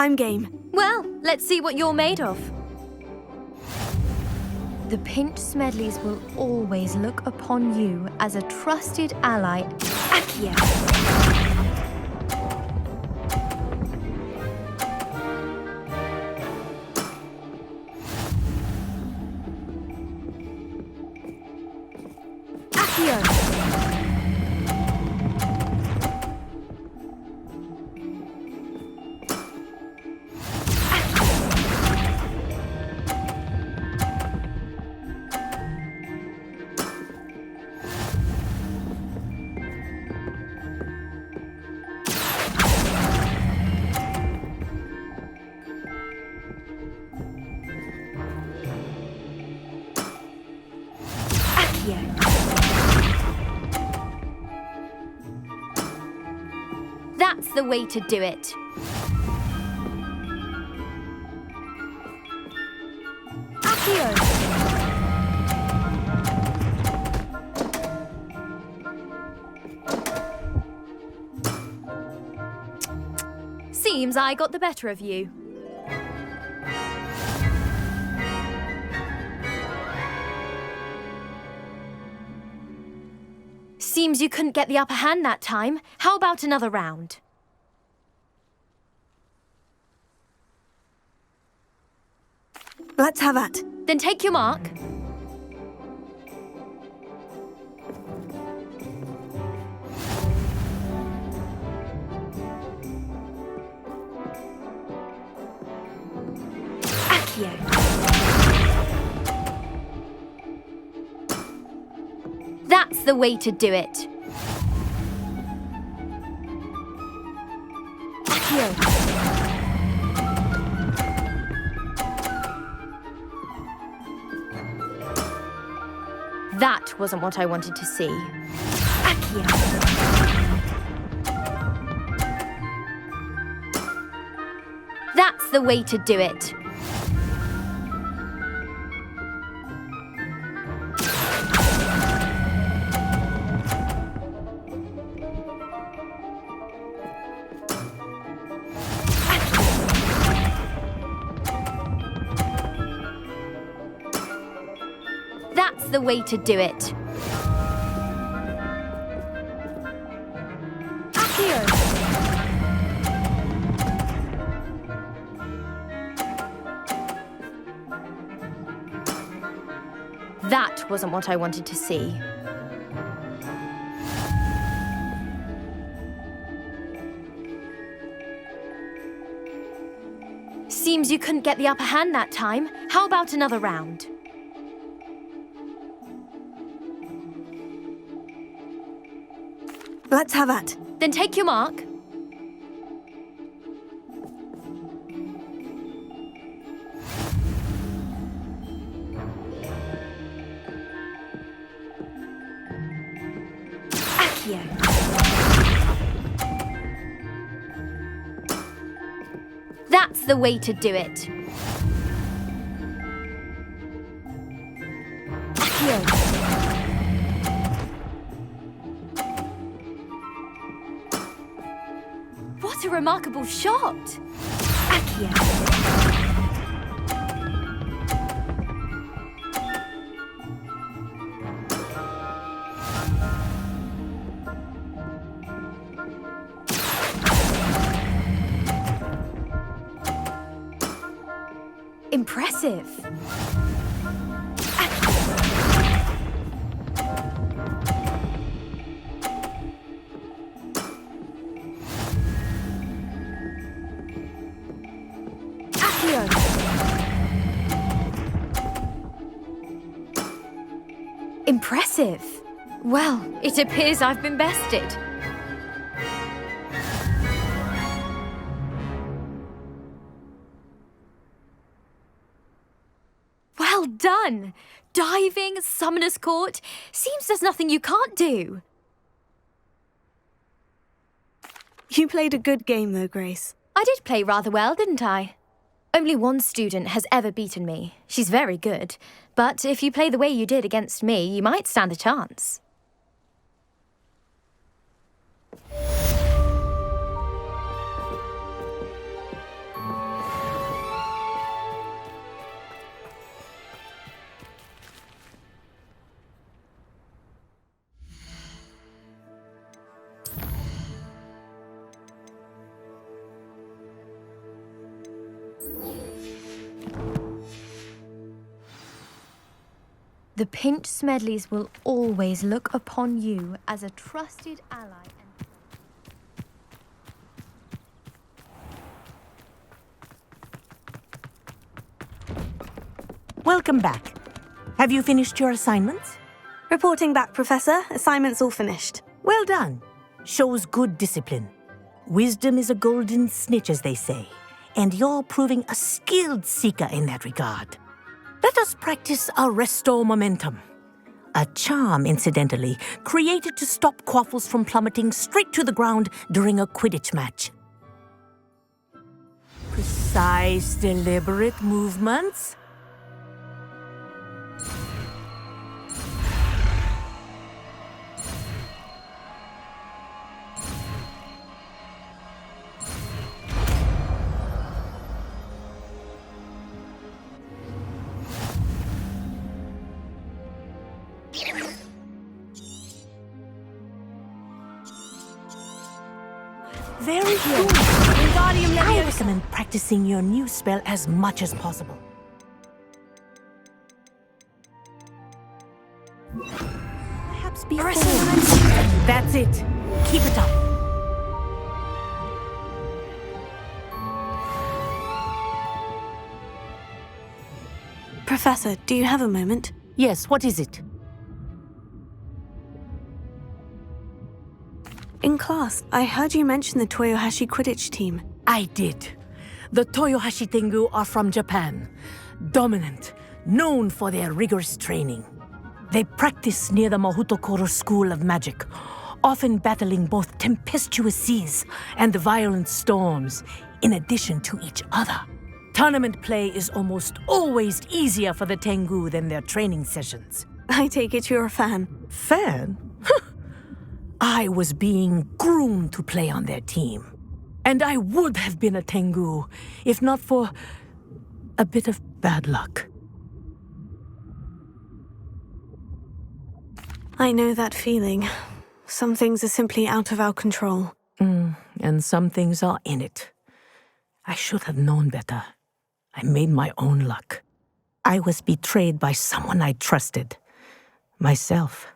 I'm game. Well, let's see what you're made of. The Pinch Smedleys will always look upon you as a trusted ally. Accio. That's the way to do it. Accio. Seems I got the better of you. Seems you couldn't get the upper hand that time. How about another round? Let's have at. Then take your mark. Accio. That's the way to do it. Accio. That wasn't what I wanted to see. Accio. That's the way to do it. That's the way to do it. Accio. That wasn't what I wanted to see. Seems you couldn't get the upper hand that time. How about another round? Let's have at. Then take your mark. Accio. That's the way to do it. Accio. What a remarkable shot! Accio. Impressive. Impressive. Well, it appears I've been bested. Well done! Diving, Summoner's Court. Seems there's nothing you can't do. You played a good game though, Grace. I did play rather well, didn't I? Only one student has ever beaten me. She's very good. But if you play the way you did against me, you might stand a chance. The Pink Smedleys will always look upon you as a trusted ally. Welcome back. Have you finished your assignments? Reporting back, Professor. Assignment's all finished. Well done. Shows good discipline. Wisdom is a golden snitch, as they say, and you're proving a skilled seeker in that regard. Let us practice our restore momentum. A charm, incidentally, created to stop quaffles from plummeting straight to the ground during a Quidditch match. Precise, deliberate movements. Very good. Wingardium I Leviosa. recommend practicing your new spell as much as possible. Perhaps before. That's it. Keep it up. Professor, do you have a moment? Yes, what is it? In class, I heard you mention the Toyohashi Quidditch team. I did. The Toyohashi Tengu are from Japan. Dominant, known for their rigorous training. They practice near the Mahutokoro School of Magic, often battling both tempestuous seas and violent storms, in addition to each other. Tournament play is almost always easier for the Tengu than their training sessions. I take it you're a fan. Fan? I was being groomed to play on their team. And I would have been a Tengu, if not for a bit of bad luck. I know that feeling. Some things are simply out of our control. And some things are in it. I should have known better. I made my own luck. I was betrayed by someone I trusted. Myself.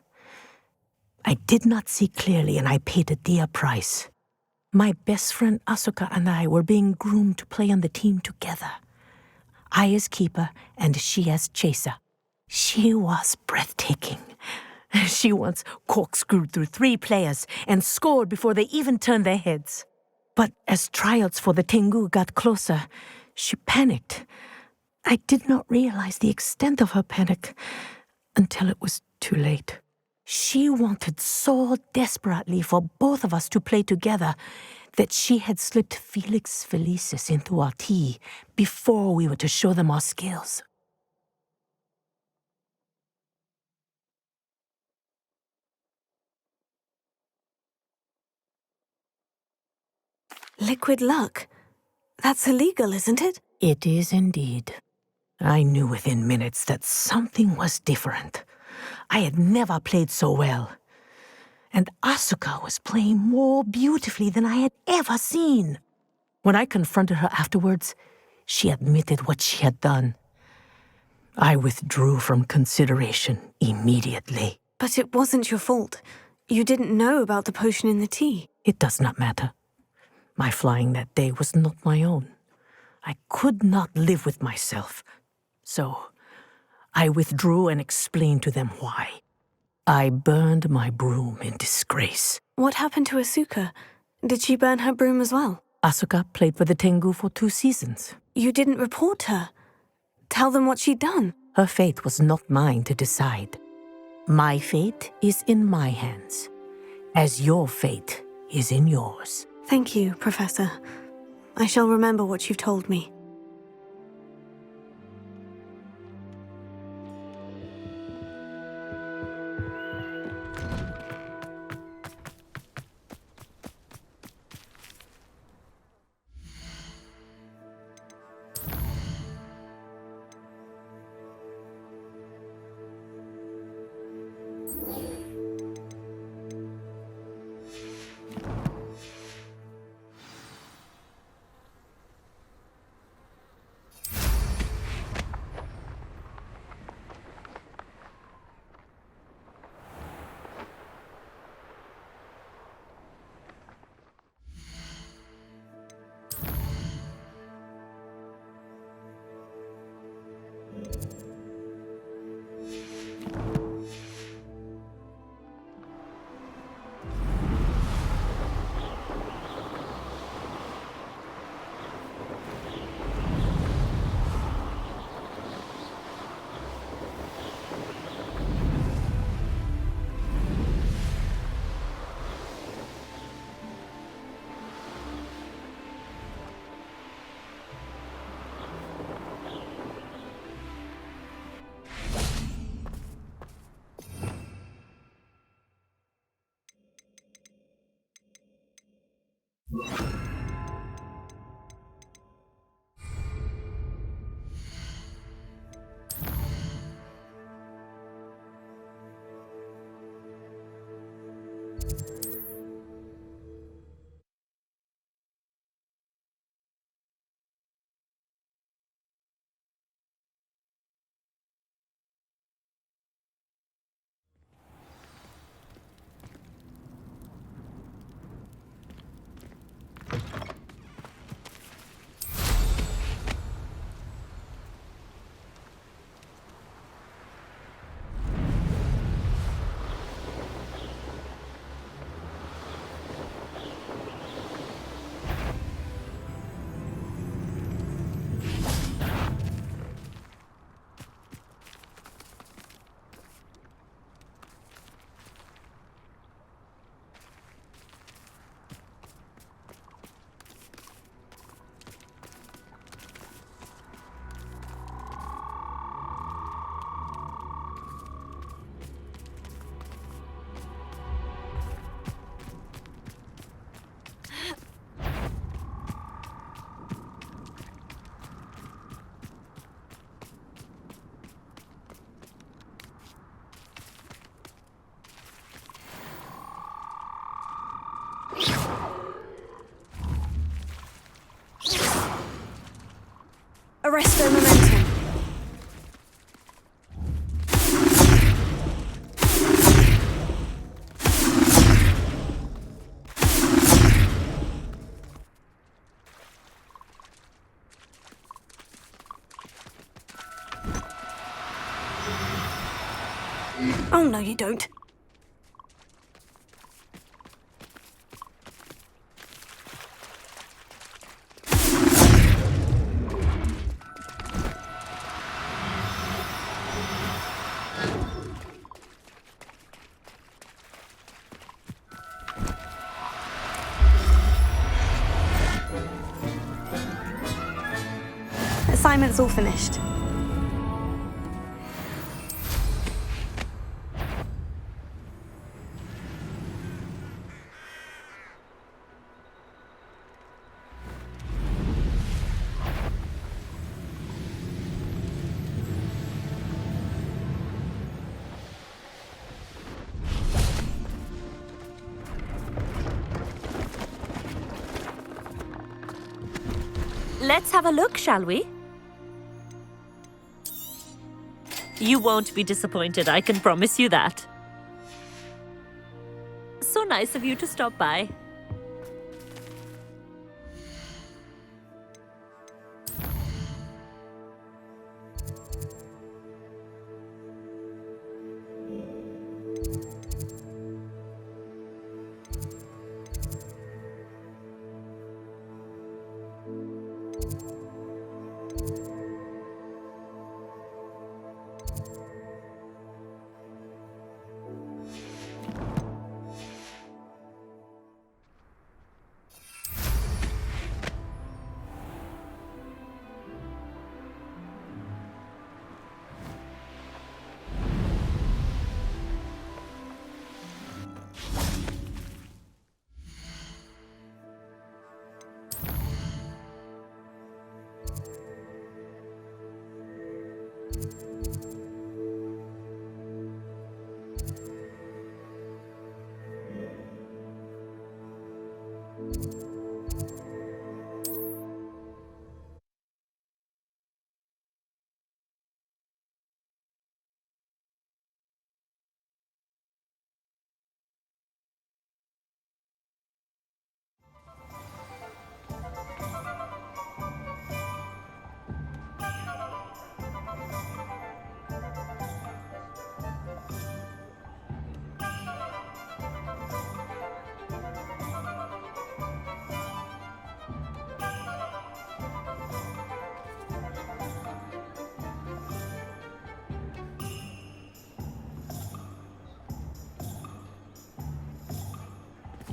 I did not see clearly, and I paid a dear price. My best friend Asuka and I were being groomed to play on the team together. I as keeper, and she as chaser. She was breathtaking. She once corkscrewed through 3 players and scored before they even turned their heads. But as tryouts for the Tengu got closer, she panicked. I did not realize the extent of her panic until it was too late. She wanted so desperately for both of us to play together that she had slipped Felix Felicis into our tea before we were to show them our skills. Liquid luck? That's illegal, isn't it? It is indeed. I knew within minutes that something was different. I had never played so well. And Asuka was playing more beautifully than I had ever seen. When I confronted her afterwards, she admitted what she had done. I withdrew from consideration immediately. But it wasn't your fault. You didn't know about the potion in the tea. It does not matter. My flying that day was not my own. I could not live with myself. So I withdrew and explained to them why. I burned my broom in disgrace. What happened to Asuka? Did she burn her broom as well? Asuka played for the Tengu for 2 seasons. You didn't report her. Tell them what she'd done. Her fate was not mine to decide. My fate is in my hands, as your fate is in yours. Thank you, Professor. I shall remember what you've told me. Arresto momentum. Oh, no, you don't. Assignment's all finished. Let's have a look, shall we? You won't be disappointed, I can promise you that. So nice of you to stop by.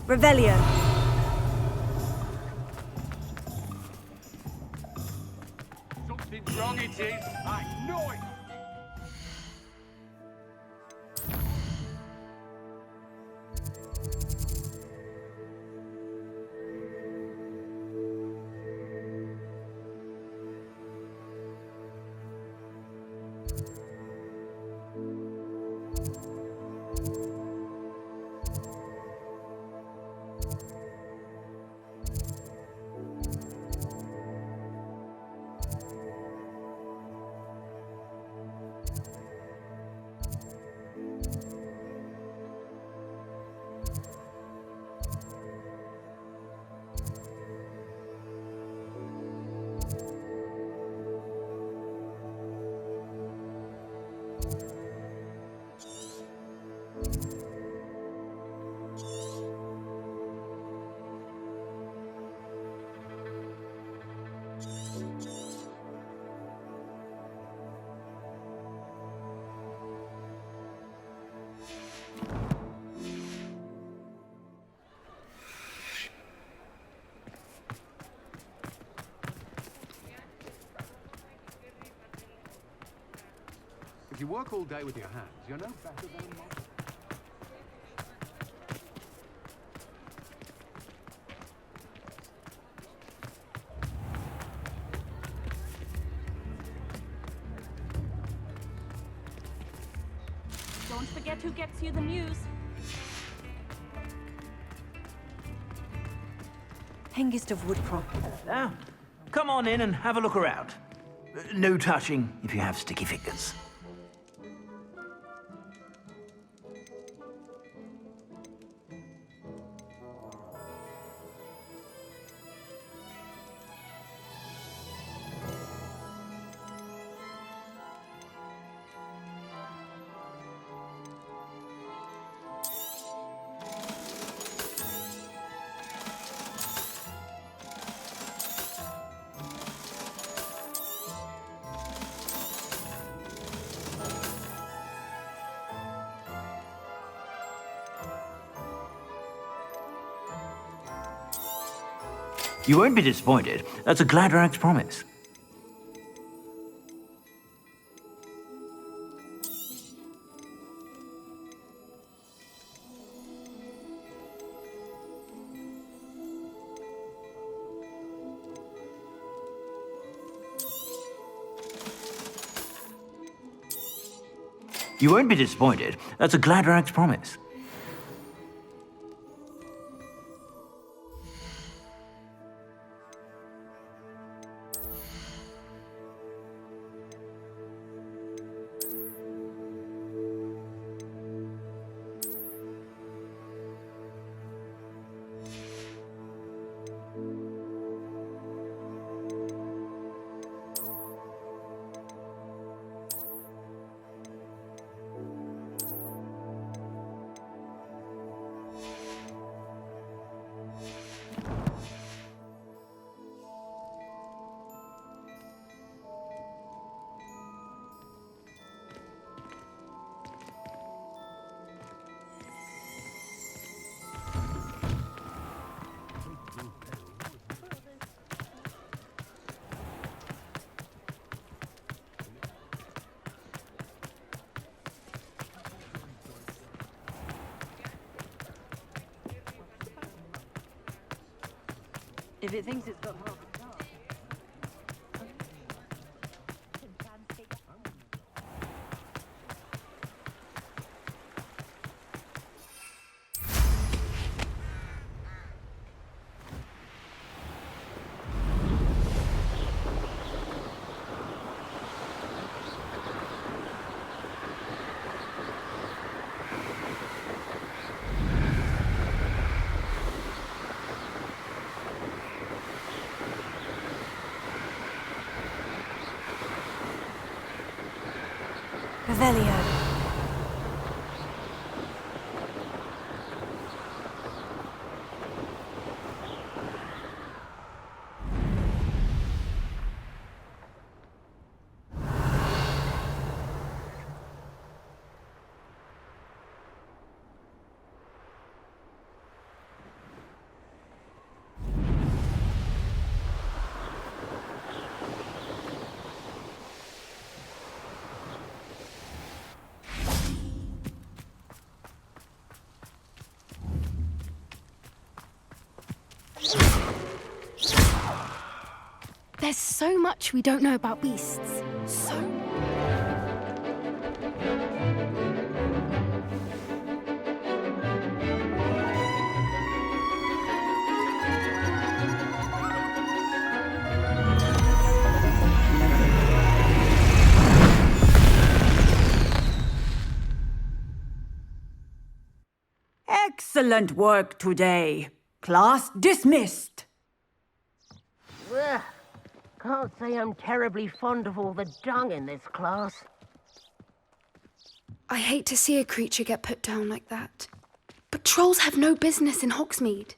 Revelio. Something's wrong, it is. I know it. you work all day with your hands, you're no better than a model. Don't forget who gets you the news. Hengist of Woodcroft. Now, come on in and have a look around. No touching if you have sticky fingers. You won't be disappointed. That's a Gladrax promise. You won't be disappointed. That's a Gladrax promise. If it thinks it's got half a car. Revelio. There's so much we don't know about beasts. So Excellent work today. Class dismissed. Ugh. Can't say I'm terribly fond of all the dung in this class. I hate to see a creature get put down like that. But trolls have no business in Hogsmeade.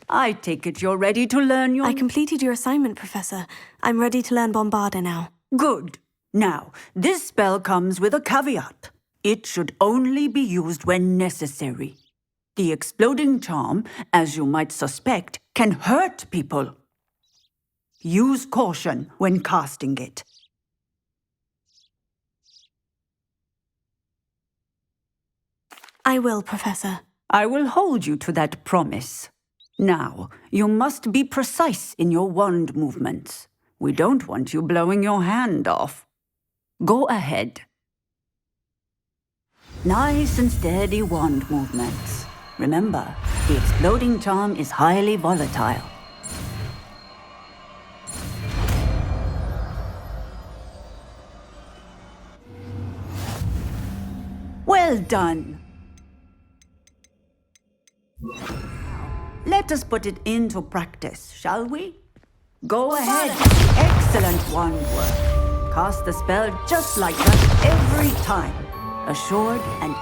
I take it you're ready to learn your... I completed your assignment, Professor. I'm ready to learn Bombarda now. Good. Now, this spell comes with a caveat. It should only be used when necessary. The exploding charm, as you might suspect, can hurt people. Use caution when casting it. I will, Professor. I will hold you to that promise. Now, you must be precise in your wand movements. We don't want you blowing your hand off. Go ahead. Nice and steady wand movements. Remember, the exploding charm is highly volatile. Well done. Let us put it into practice, shall we? Go ahead. Excellent wand work. Cast the spell just like that every time. Assured and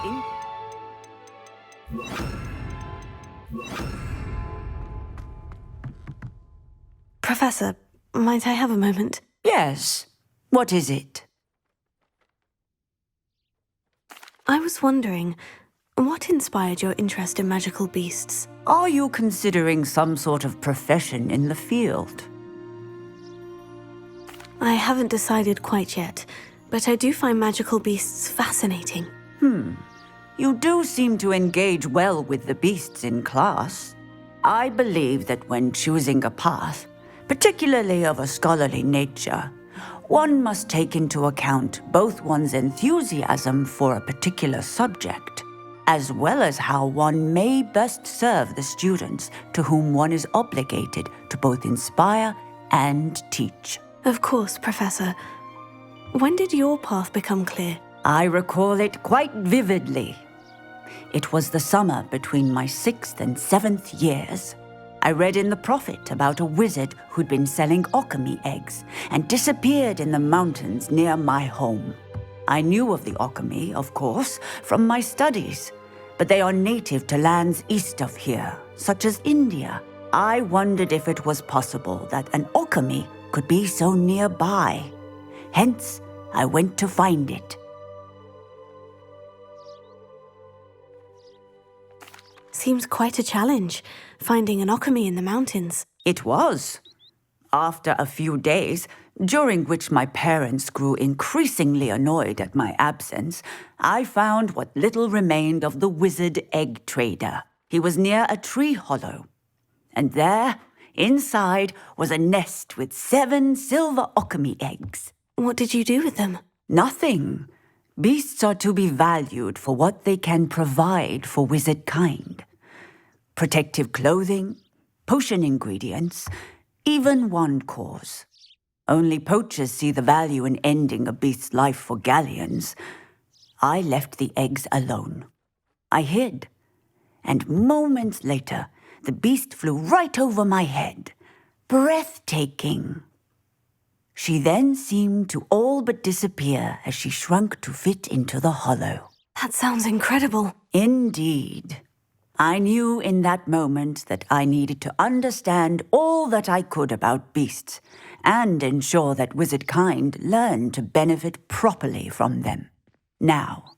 Professor, might I have a moment? Yes. What is it? I was wondering, what inspired your interest in magical beasts? Are you considering some sort of profession in the field? I haven't decided quite yet, but I do find magical beasts fascinating. You do seem to engage well with the beasts in class. I believe that when choosing a path, particularly of a scholarly nature, one must take into account both one's enthusiasm for a particular subject, as well as how one may best serve the students to whom one is obligated to both inspire and teach. Of course, Professor. When did your path become clear? I recall it quite vividly. It was the summer between my 6th and 7th years. I read in the Prophet about a wizard who'd been selling alchemy eggs and disappeared in the mountains near my home. I knew of the alchemy, of course, from my studies, but they are native to lands east of here, such as India. I wondered if it was possible that an alchemy could be so nearby. Hence, I went to find it. Seems quite a challenge, finding an alchemy in the mountains. It was. After a few days, during which my parents grew increasingly annoyed at my absence, I found what little remained of the wizard egg trader. He was near a tree hollow. And there, inside, was a nest with 7 silver alchemy eggs. What did you do with them? Nothing. Beasts are to be valued for what they can provide for wizard kind. Protective clothing, potion ingredients, even wand cores. Only poachers see the value in ending a beast's life for galleons. I left the eggs alone. I hid, and moments later, the beast flew right over my head. Breathtaking. She then seemed to all but disappear as she shrunk to fit into the hollow. That sounds incredible. Indeed. I knew in that moment that I needed to understand all that I could about beasts and ensure that wizard kind learned to benefit properly from them. Now,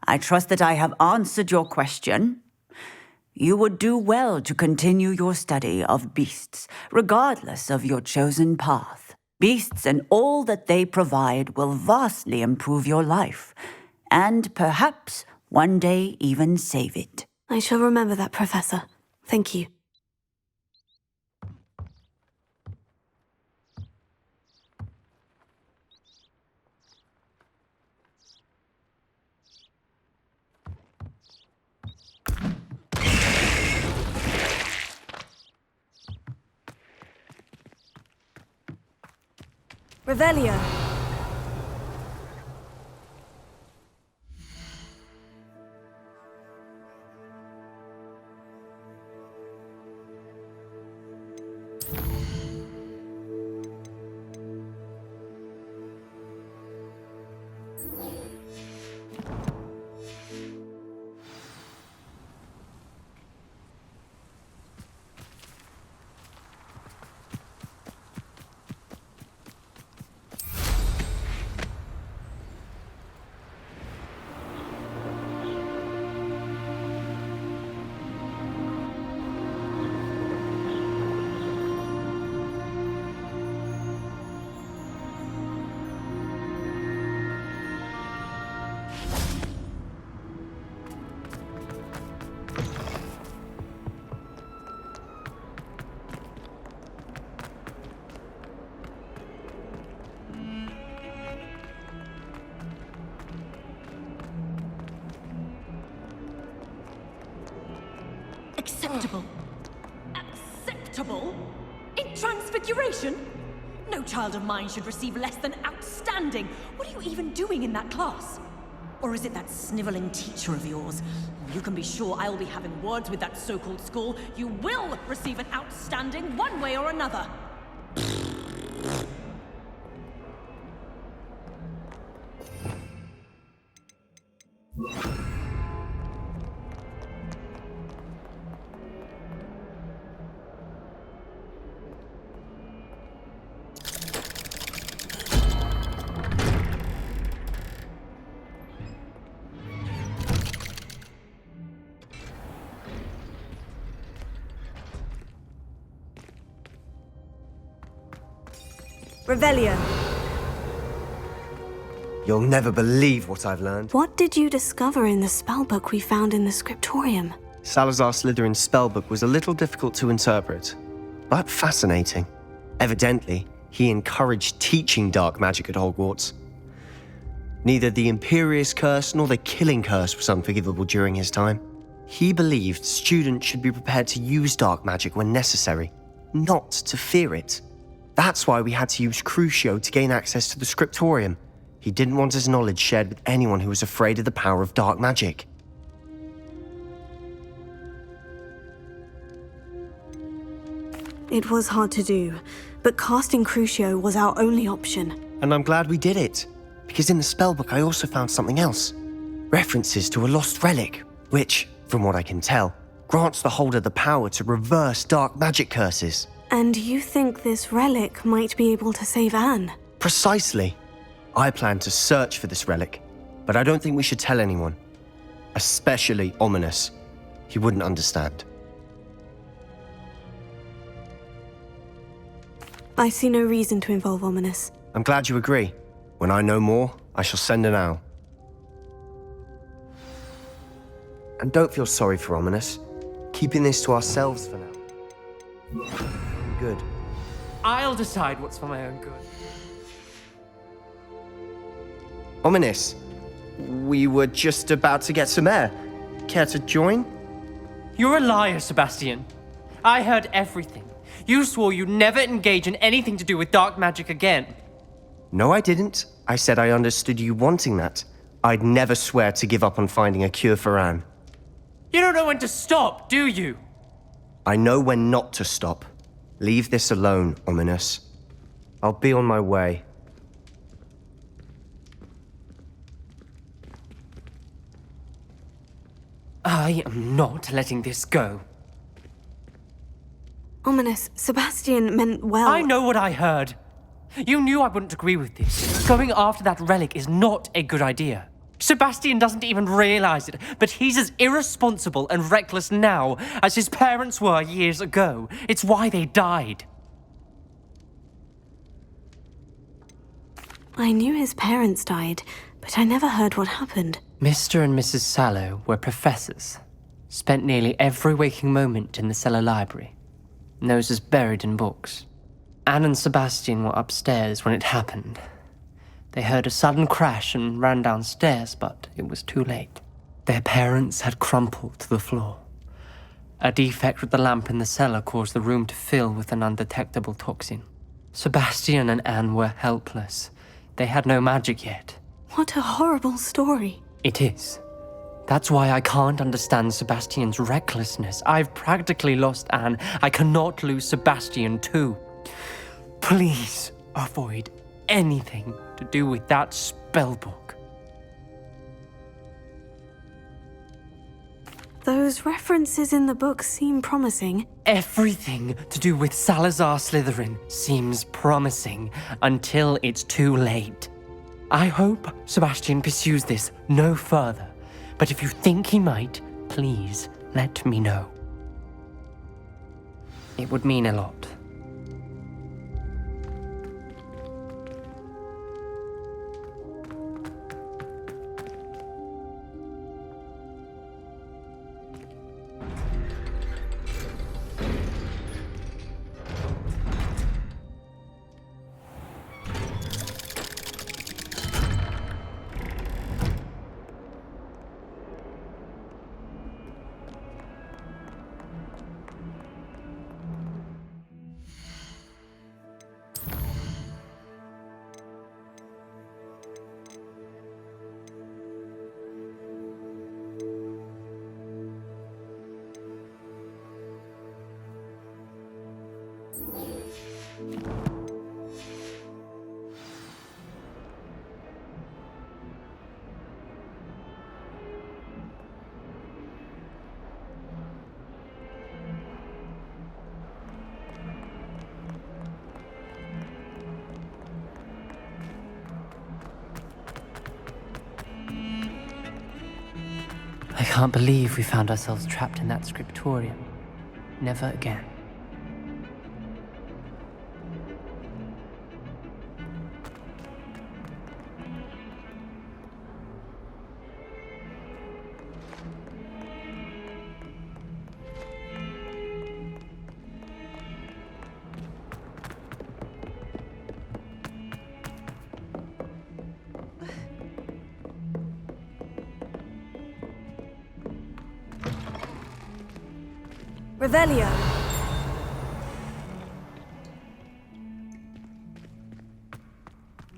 I trust that I have answered your question. You would do well to continue your study of beasts, regardless of your chosen path. Beasts and all that they provide will vastly improve your life, and perhaps one day even save it. I shall remember that, Professor. Thank you. Revelio. Acceptable. Acceptable? In transfiguration? No child of mine should receive less than outstanding. What are you even doing in that class? Or is it that sniveling teacher of yours? You can be sure I will be having words with that so-called school. You will receive an outstanding one way or another. Revelio. You'll never believe what I've learned. What did you discover in the spellbook we found in the scriptorium? Salazar Slytherin's spellbook was a little difficult to interpret, but fascinating. Evidently, he encouraged teaching dark magic at Hogwarts. Neither the Imperious Curse nor the Killing Curse was unforgivable during his time. He believed students should be prepared to use dark magic when necessary, not to fear it. That's why we had to use Crucio to gain access to the scriptorium. He didn't want his knowledge shared with anyone who was afraid of the power of dark magic. It was hard to do, but casting Crucio was our only option. And I'm glad we did it, because in the spellbook I also found something else. References to a lost relic, which, from what I can tell, grants the holder the power to reverse dark magic curses. And you think this relic might be able to save Anne? Precisely. I plan to search for this relic, but I don't think we should tell anyone. Especially Ominous. He wouldn't understand. I see no reason to involve Ominous. I'm glad you agree. When I know more, I shall send an owl. And don't feel sorry for Ominous. Keeping this to ourselves for now. Good. I'll decide what's for my own good. Ominous, we were just about to get some air. Care to join? You're a liar, Sebastian. I heard everything. You swore you'd never engage in anything to do with dark magic again. No, I didn't. I said I understood you wanting that. I'd never swear to give up on finding a cure for Anne. You don't know when to stop, do you? I know when not to stop. Leave this alone, Ominous. I'll be on my way. I am not letting this go. Ominous, Sebastian meant well. I know what I heard. You knew I wouldn't agree with this. Going after that relic is not a good idea. Sebastian doesn't even realize it, but he's as irresponsible and reckless now as his parents were years ago. It's why they died. I knew his parents died, but I never heard what happened. Mr. and Mrs. Sallow were professors. Spent nearly every waking moment in the cellar library. Noses buried in books. Anne and Sebastian were upstairs when it happened. They heard a sudden crash and ran downstairs, but it was too late. Their parents had crumpled to the floor. A defect with the lamp in the cellar caused the room to fill with an undetectable toxin. Sebastian and Anne were helpless. They had no magic yet. What a horrible story. It is. That's why I can't understand Sebastian's recklessness. I've practically lost Anne. I cannot lose Sebastian too. Please avoid anything to do with that spellbook. Those references in the book seem promising. Everything to do with Salazar Slytherin seems promising until it's too late. I hope Sebastian pursues this no further, but if you think he might, please let me know. It would mean a lot. can't believe we found ourselves trapped in that scriptorium. Never again. Revelio.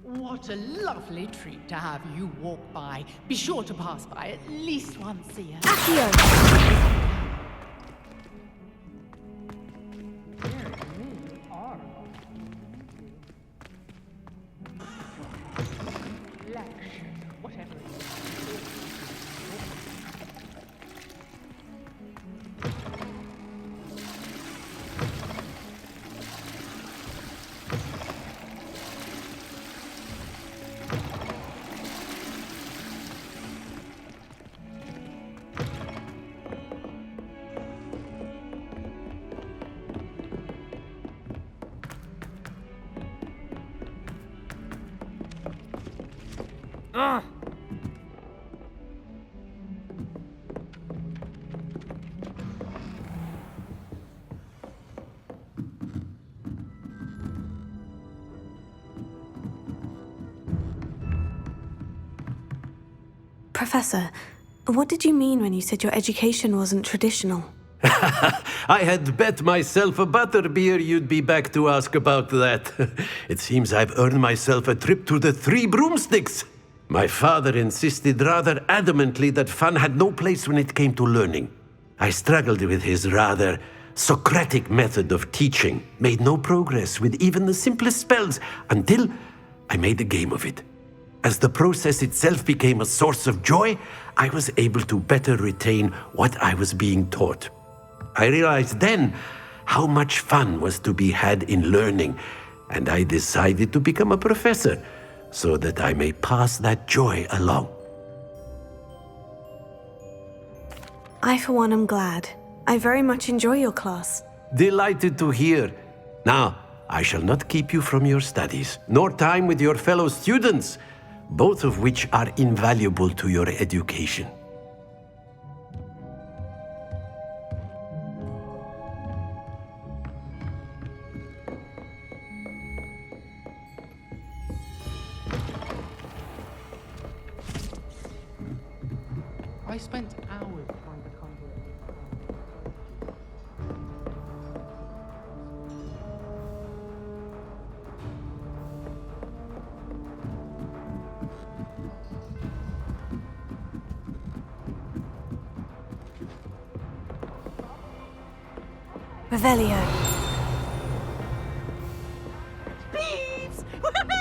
What a lovely treat to have you walk by. Be sure to pass by at least once a year. Accio! Professor, what did you mean when you said your education wasn't traditional? I had bet myself a butterbeer you'd be back to ask about that. It seems I've earned myself a trip to the Three Broomsticks. My father insisted rather adamantly that fun had no place when it came to learning. I struggled with his rather Socratic method of teaching, made no progress with even the simplest spells until I made a game of it. As the process itself became a source of joy, I was able to better retain what I was being taught. I realized then how much fun was to be had in learning, and I decided to become a professor so that I may pass that joy along. I, for one, am glad. I very much enjoy your class. Delighted to hear. Now, I shall not keep you from your studies, nor time with your fellow students, both of which are invaluable to your education. I spent hours trying to conjure it. Revelio. Please! Woohoo!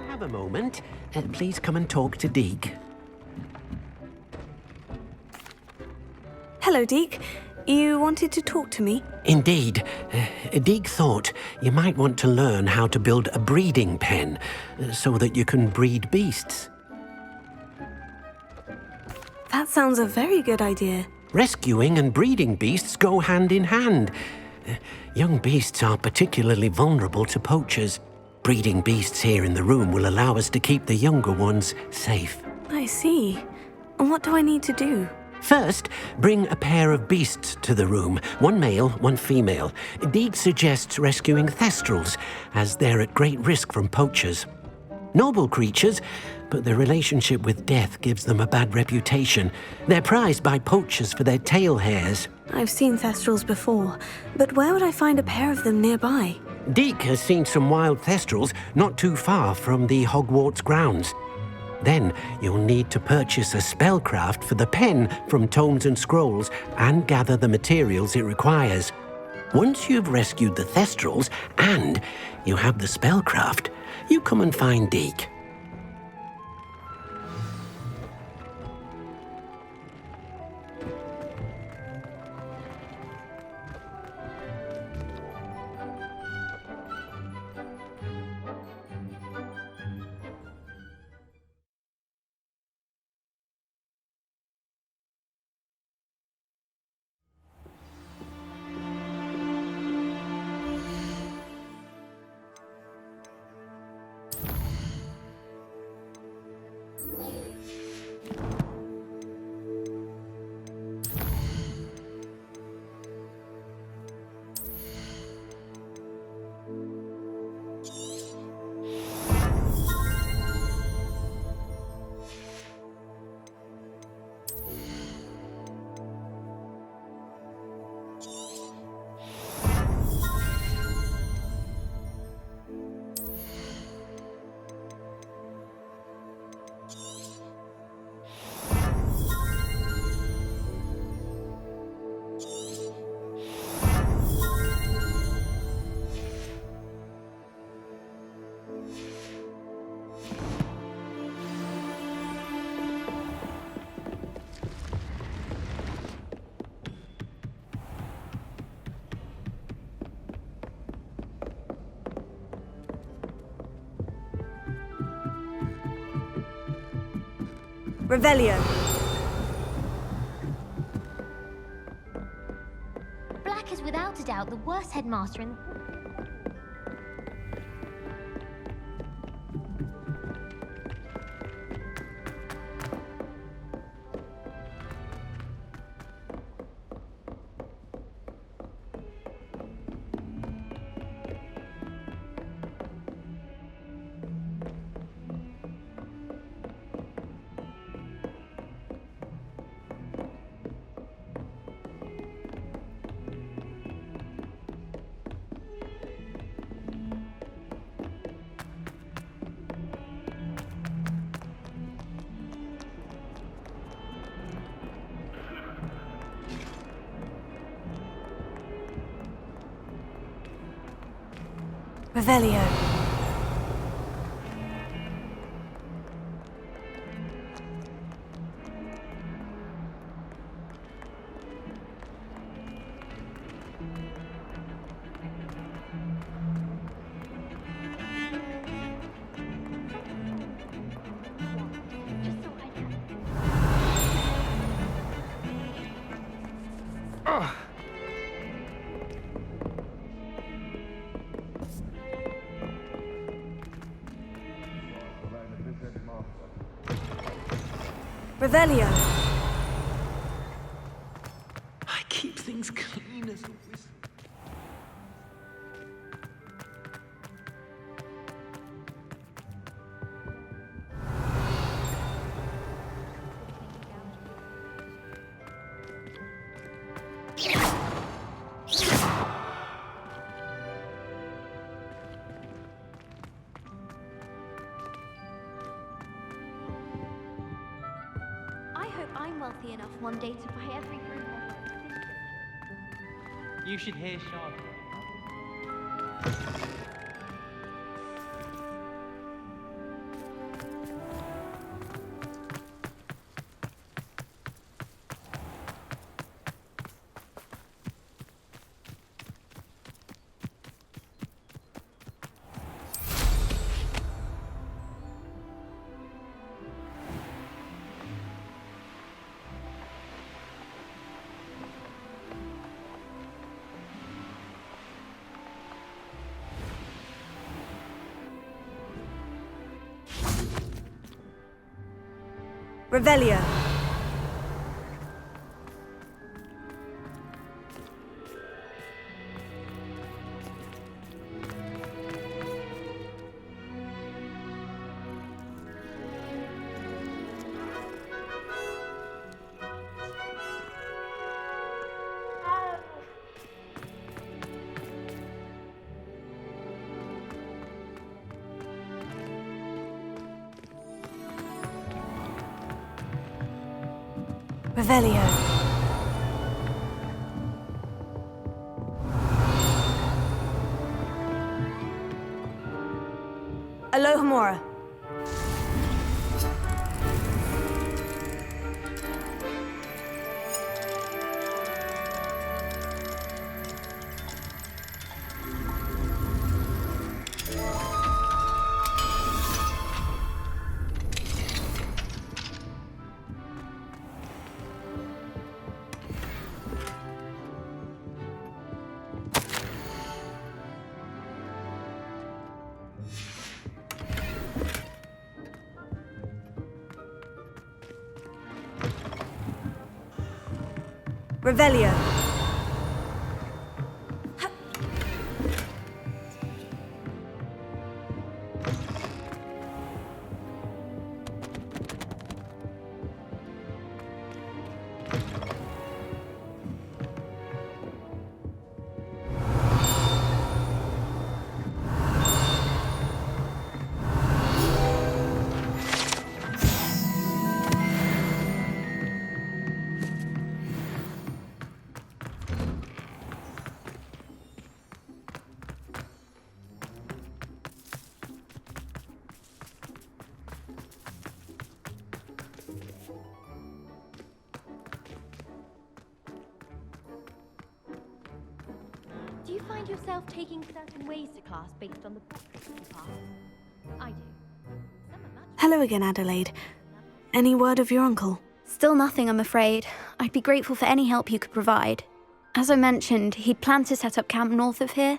Have a moment. Please come and talk to Deke. Hello, Deke. You wanted to talk to me? Indeed. Deke thought you might want to learn how to build a breeding pen so that you can breed beasts. That sounds a very good idea. Rescuing and breeding beasts go hand in hand. Young beasts are particularly vulnerable to poachers. Breeding beasts here in the room will allow us to keep the younger ones safe. I see. And what do I need to do? First, bring a pair of beasts to the room. One male, one female. Deke suggests rescuing thestrals, as they're at great risk from poachers. Noble creatures, but their relationship with death gives them a bad reputation. They're prized by poachers for their tail hairs. I've seen thestrals before, but where would I find a pair of them nearby? Deke has seen some wild thestrals not too far from the Hogwarts grounds. Then you'll need to purchase a spellcraft for the pen from Tomes and Scrolls and gather the materials it requires. Once you've rescued the Thestrals and you have the spellcraft, you come and find Deke. Revelio. Black is without a doubt the worst headmaster in the... Revelio. Revelio. I keep things clean as a wizard. I'm wealthy enough one day to buy every room. You should hear Charlotte. Revelio. Revelio. Alohomora. Revelio. Do you find yourself taking certain ways to class based on the books you pass? I do. Some are much. Hello again, Adelaide. Any word of your uncle? Still nothing, I'm afraid. I'd be grateful for any help you could provide. As I mentioned, he'd planned to set up camp north of here.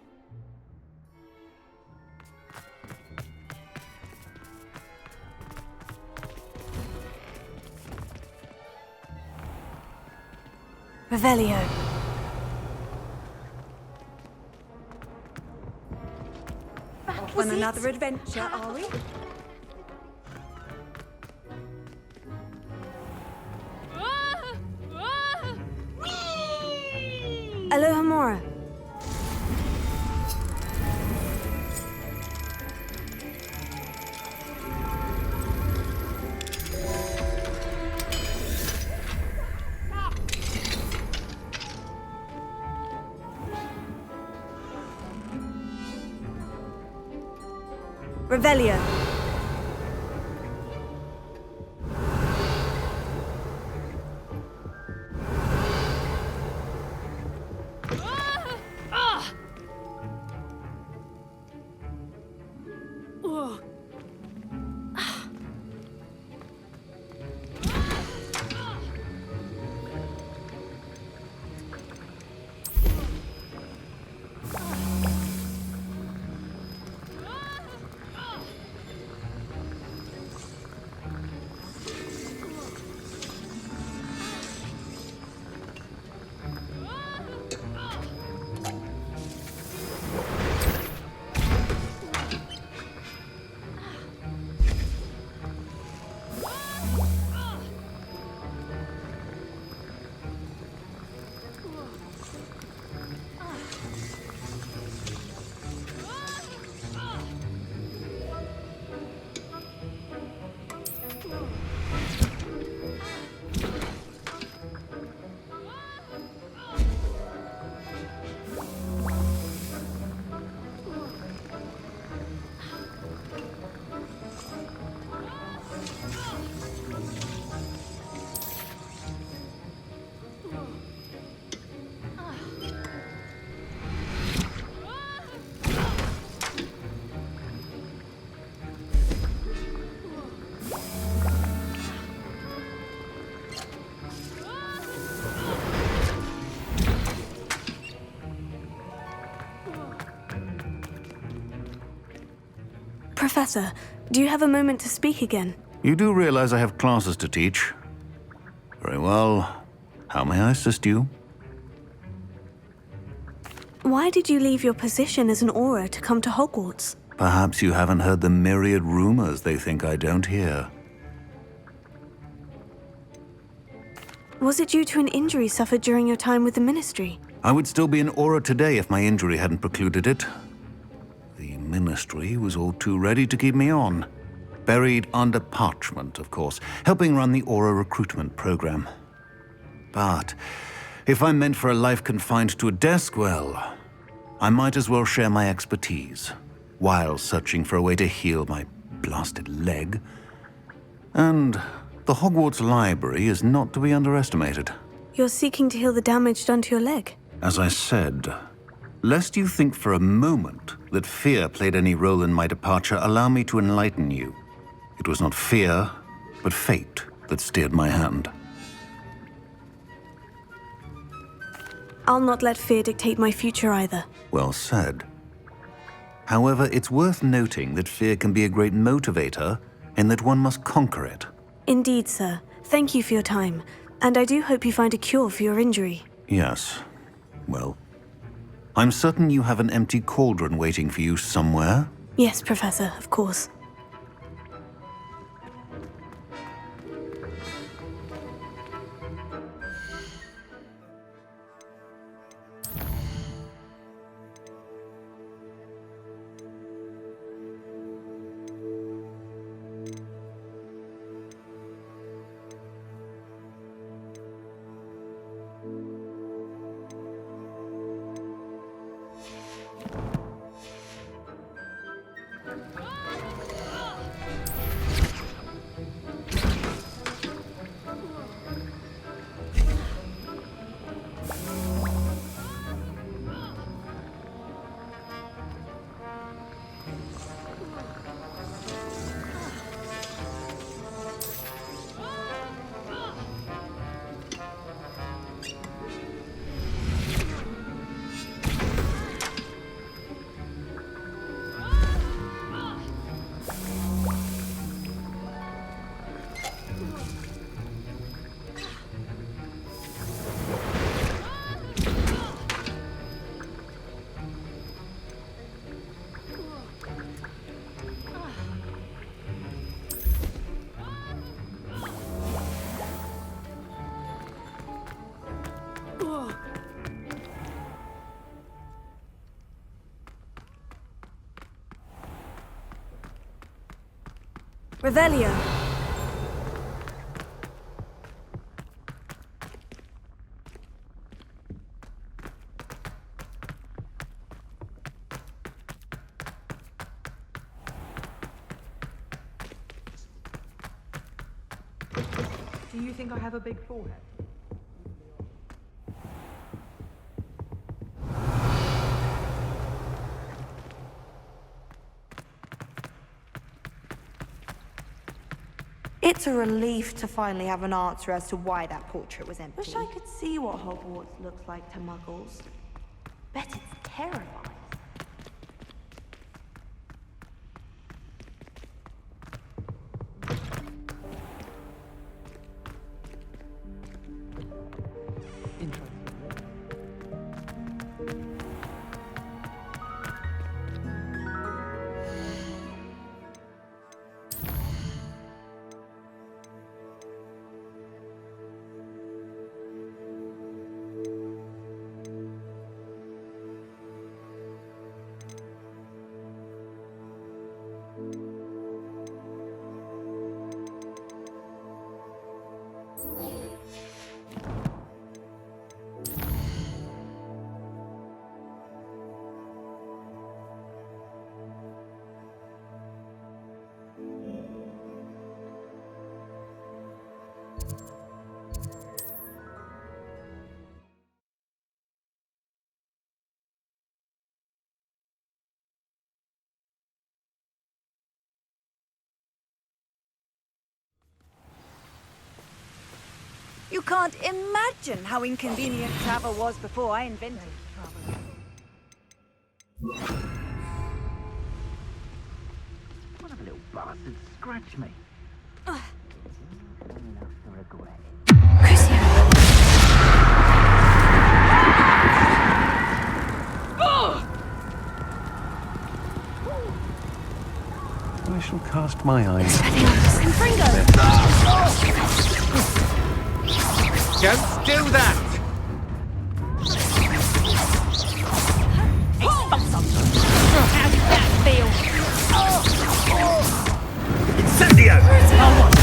Revelio. Off on another adventure, are we? Alohomora. Revelio. Professor, do you have a moment to speak again? You do realize I have classes to teach. Very well. How may I assist you? Why did you leave your position as an Auror to come to Hogwarts? Perhaps you haven't heard the myriad rumors they think I don't hear. Was it due to an injury suffered during your time with the Ministry? I would still be an Auror today if my injury hadn't precluded it. The Ministry was all too ready to keep me on. Buried under parchment, of course, helping run the Auror recruitment program. But if I'm meant for a life confined to a desk, well, I might as well share my expertise while searching for a way to heal my blasted leg. And the Hogwarts library is not to be underestimated. You're seeking to heal the damage done to your leg? As I said, lest you think for a moment that fear played any role in my departure, allow me to enlighten you. It was not fear, but fate that steered my hand. I'll not let fear dictate my future either. Well said. However, it's worth noting that fear can be a great motivator and that one must conquer it. Indeed, sir. Thank you for your time. And I do hope you find a cure for your injury. Yes. Well, I'm certain you have an empty cauldron waiting for you somewhere. Yes, Professor, of course. Revelio. Do you think I have a big forehead? It's a relief to finally have an answer as to why that portrait was empty. Wish I could see what Hogwarts looks like to muggles. Bet it's terrifying. You can't imagine how inconvenient travel was before I invented travel. One of the little bastards scratched me. Enough to regret it. I shall cast my eyes. Don't do that! How did that feel? Incendio! I want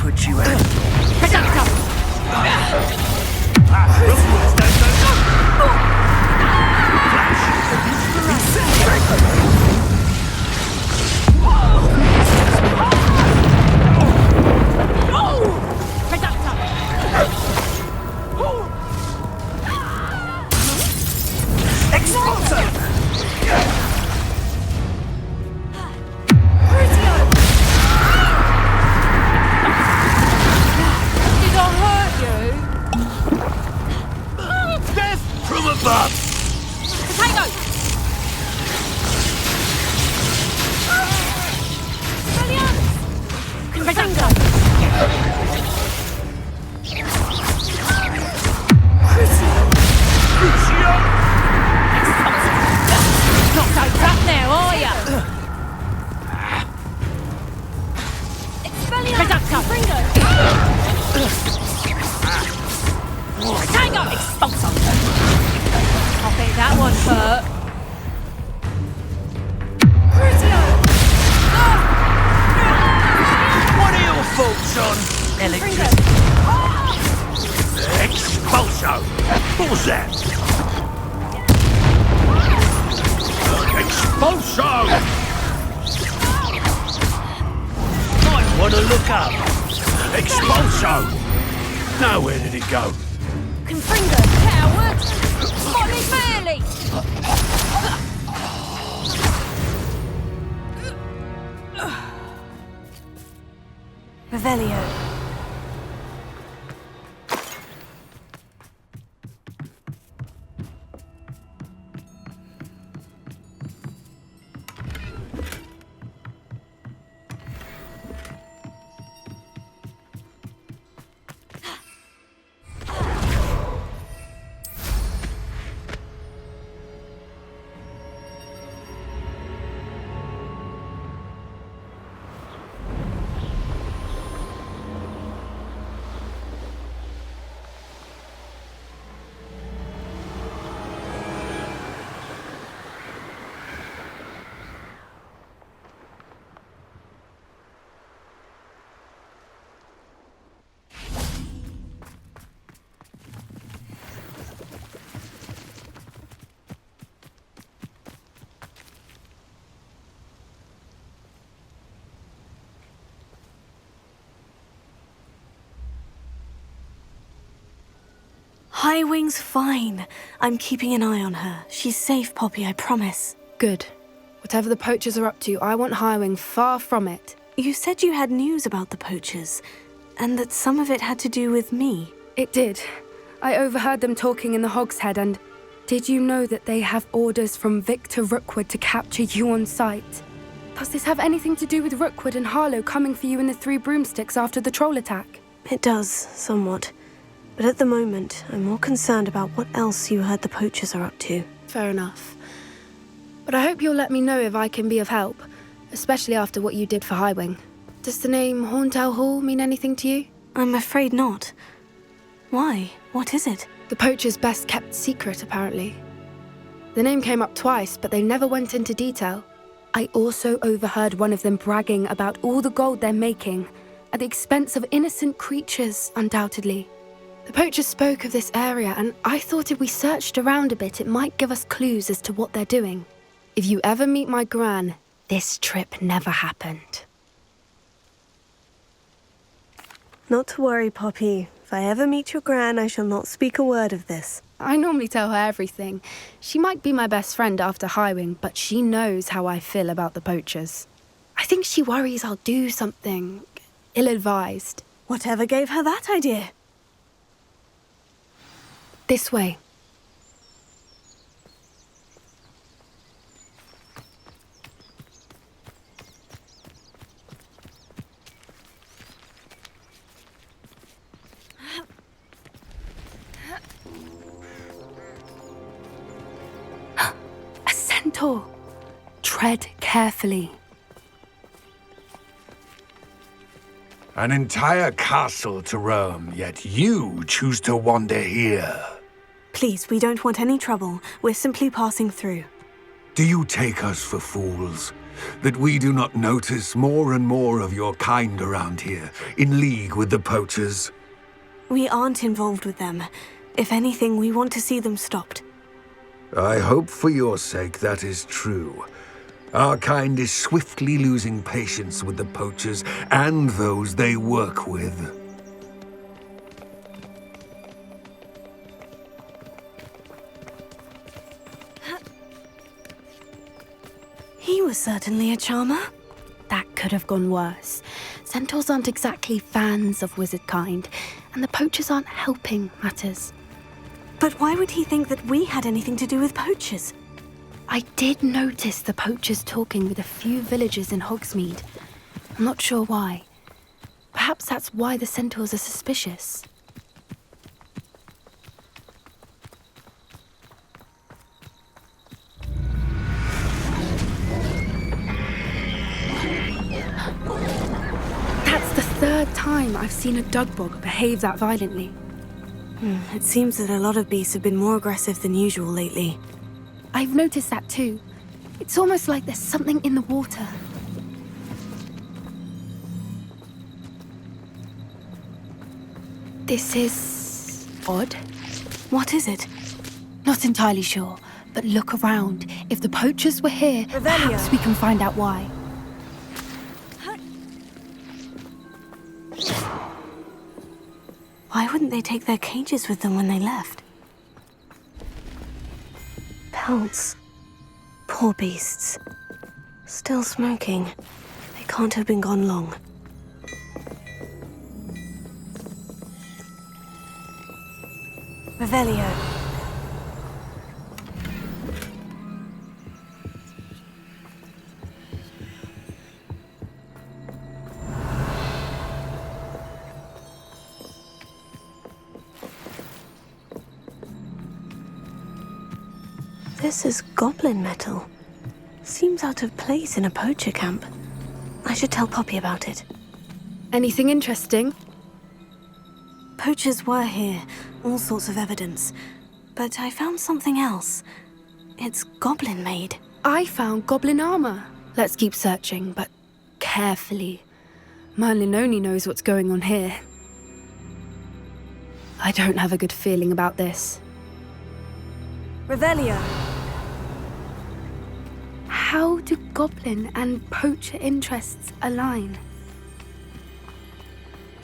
put you out. Revelio. Highwing's fine. I'm keeping an eye on her. She's safe, Poppy, I promise. Good. Whatever the poachers are up to, I want Highwing far from it. You said you had news about the poachers, and that some of it had to do with me. It did. I overheard them talking in the Hogshead, and did you know that they have orders from Victor Rookwood to capture you on sight? Does this have anything to do with Rookwood and Harlow coming for you in the Three Broomsticks after the troll attack? It does, somewhat. But at the moment, I'm more concerned about what else you heard the poachers are up to. Fair enough. But I hope you'll let me know if I can be of help, especially after what you did for Highwing. Does the name Horntail Hall mean anything to you? I'm afraid not. Why? What is it? The poachers' best kept secret, apparently. The name came up twice, but they never went into detail. I also overheard one of them bragging about all the gold they're making, at the expense of innocent creatures, undoubtedly. The poachers spoke of this area, and I thought if we searched around a bit, it might give us clues as to what they're doing. If you ever meet my gran, this trip never happened. Not to worry, Poppy. If I ever meet your gran, I shall not speak a word of this. I normally tell her everything. She might be my best friend after Highwing, but she knows how I feel about the poachers. I think she worries I'll do something ill-advised. Whatever gave her that idea? This way. A centaur. Tread carefully. An entire castle to roam, yet you choose to wander here. Please, we don't want any trouble. We're simply passing through. Do you take us for fools? That we do not notice more and more of your kind around here, in league with the poachers? We aren't involved with them. If anything, we want to see them stopped. I hope for your sake that is true. Our kind is swiftly losing patience with the poachers and those they work with. He was certainly a charmer. That could have gone worse. Centaurs aren't exactly fans of wizard kind, and the poachers aren't helping matters. But why would he think that we had anything to do with poachers? I did notice the poachers talking with a few villagers in Hogsmeade. I'm not sure why. Perhaps that's why the centaurs are suspicious. That's the third time I've seen a dugbog behave that violently. It seems that a lot of beasts have been more aggressive than usual lately. I've noticed that too. It's almost like there's something in the water. This is odd. What is it? Not entirely sure, but look around. If the poachers were here, Revelio. perhaps we can find out why. Why wouldn't they take their cages with them when they left? Pelts. Poor beasts. Still smoking. They can't have been gone long. Revelio. This is goblin metal. Seems out of place in a poacher camp. I should tell Poppy about it. Anything interesting? Poachers were here, all sorts of evidence. But I found something else. It's goblin made. I found goblin armor. Let's keep searching, but carefully. Merlin only knows what's going on here. I don't have a good feeling about this. Revelio. How do goblin and poacher interests align?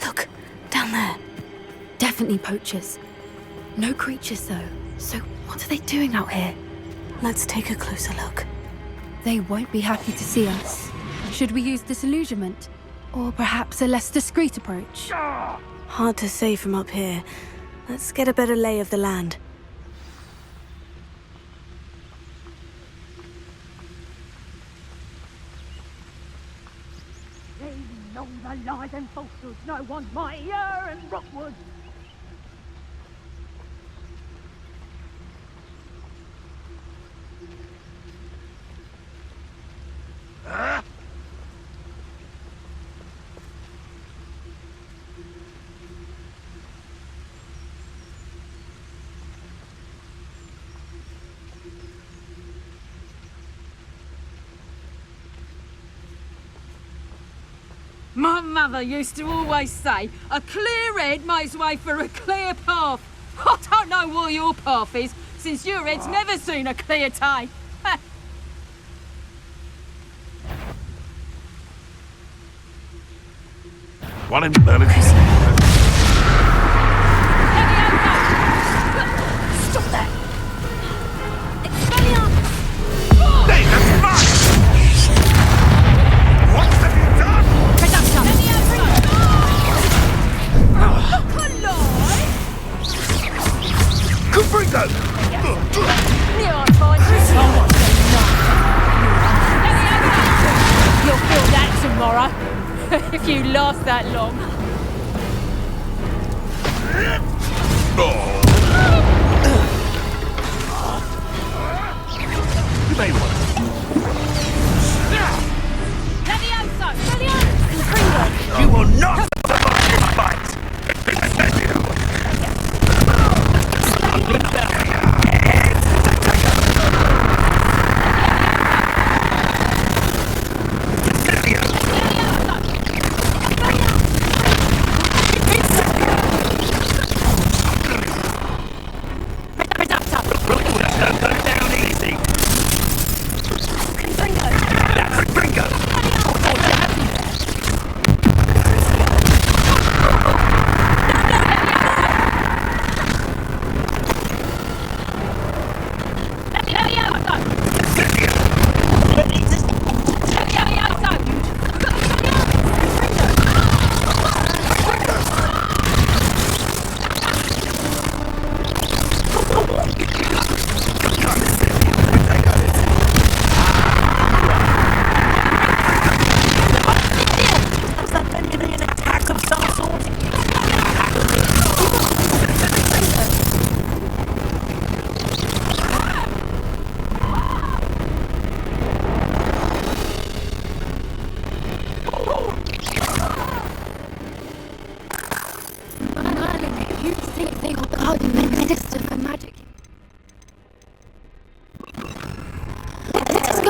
Look, down there. Definitely poachers. No creatures though. So what are they doing out here? Let's take a closer look. They won't be happy to see us. Should we use disillusionment? Or perhaps a less discreet approach? Hard to say from up here. Let's get a better lay of the land. Know the lies and falsehoods no one's mightier in Rookwood. My mother used to always say, a clear head makes way for a clear path. I don't know what your path is, since your head's never seen a clear day. One in Stop that! Hey, that's mine! What have you done? Look alive! Caprito! You'll feel that tomorrow, if you last that long. You may want You will not survive this fight!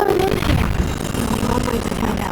going on here? Only one way to find out.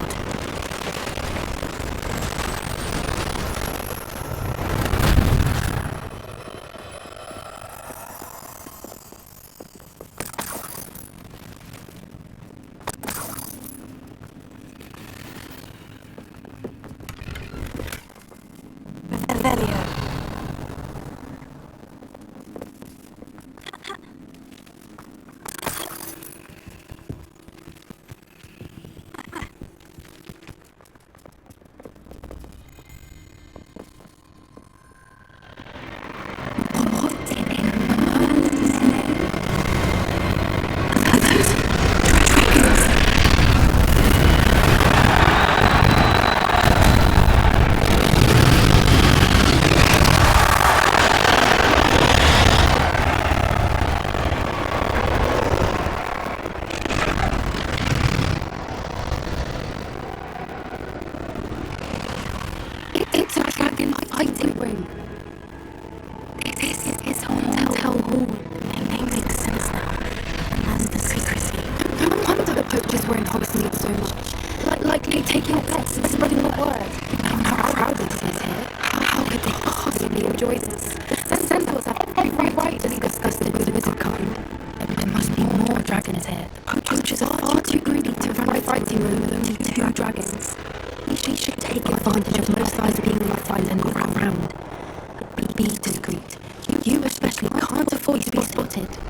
You especially can't afford to be spotted.